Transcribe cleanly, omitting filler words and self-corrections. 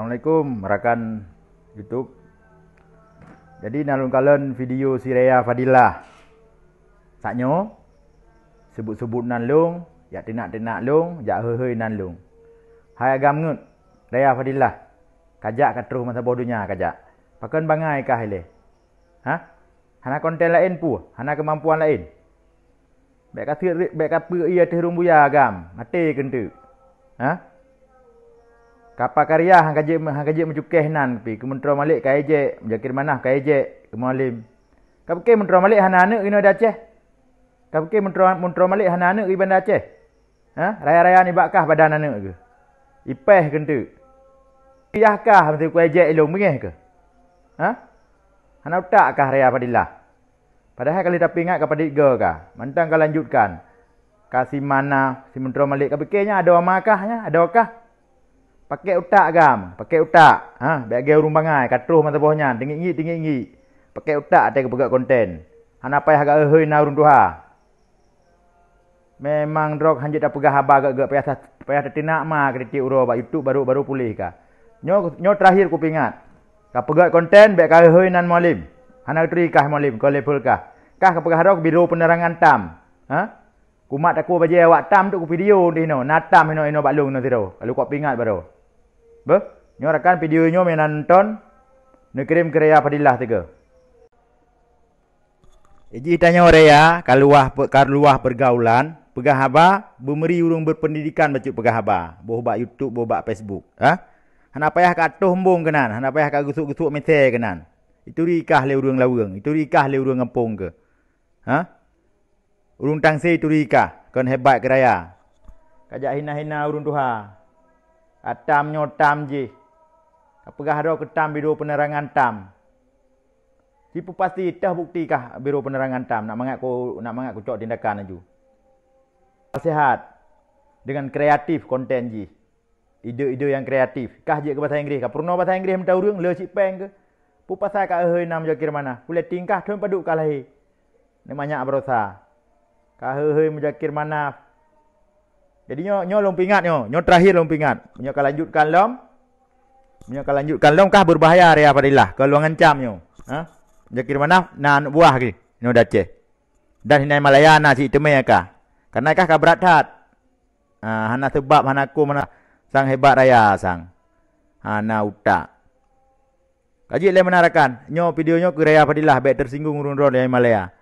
Assalamualaikum rakan YouTube. Jadi nalung kalen video si Raya Fadilah. Saknyo sebut-sebut nan long, ya tenak-tenak long, ya heu-heu nan long. Hai agam ngut Raya Fadilah. Kajak ka terus masa bodohnya kajak. Pakan bangai kah ile? Ha? Hana konten lain pu, hana kemampuan lain. Baik kata ia terung buya agam, mati kentu. Ha? Kapal karya hang kaji mencukeh nan pi kementro malik ka eje menjakir manah ka eje ke mualim. Kapke mentro malik hana anak ino Aceh. Kapke mentro malik hana anak i bandar Aceh. Ha? Raya-raya ni bakkah badan anak ke? Ipeh kentu. Iyahkah mesti ku eje ilung mengeh ke? Ha? Hana utak kah Raya Fadilah? Padahal kali tapi ingat kepada tiga kah? Mantang kau lanjutkan. Kasih mana si mentro malik kapke-nya ada amakahnya, ada okah? Pakai utak gam, pakai utak. Ha, bagi urung bangai, katruh mata bawahnya, tinggi. Pakai utak atai kepegak konten. Hana payah agak ehoi na urung tuha. Memang drog hanjit dah pegah haba agak payah tertinak mah kritik uro bak YouTube baru pulih ka. Nyo terakhir ku pingat. Ka pegak konten bek ka ehoi nan mualim. Hana terikah mualim ko level kah. Kah ka pegah rok biro penerangan tam. Ha? Kumat aku baje awak tam tu ku video di no. Natam ino baklung no tiro. Kalau kau pingat baru. Nyorakan videonya menonton kirim ke Raya Fadilah tiga. Jadi tanya Raya kaluah pergaulan pegah haba bemeri urung berpendidikan bacuk pegah haba boh bak YouTube boh bak Facebook. Ha? Hana payah ka atuh embung kenan, hana payah ka gusuk-gusuk mete kenan. Itu rikah le urung laweng, itu rikah le urung ngepung ke. Ha? Urung tangsi itu rikah kon hebat ke Raya. Kajak hina-hina urung tuha. Atam nyotam je. Apakah ada ketam biro penerangan tam? Siapa pasti dah buktikah biro penerangan tam nak mangat ku cok tindakan aju. Sehat dengan kreatif konten je. Ide-ide yang kreatif. Kah je ke bahasa Inggeris, kah purno bahasa Inggeris mentau urang le cik peng ke. Pu pasal ka ehoi nam jakir mana? Kulit tingkah tuan paduk kalahi. Ni banyak berosa. Ka ehoi menjakir mana? Jadi nyo lom pingat nyo terakhir lom pingat. Nyo ka lanjutkan lom kah berbahaya Raya Fadilah. Kalau ngancam nyo. Ha? Jakir mana nan buah ki nyo Aceh. Dan hinai Malaya na si temai kah. Karena kah berat hat. Hana sebab hana aku mana sang hebat Raya sang. Hana utak. Kaji le menarakan nyo video nyo ke Raya Fadilah baik tersinggung urun-urun dari Malaya.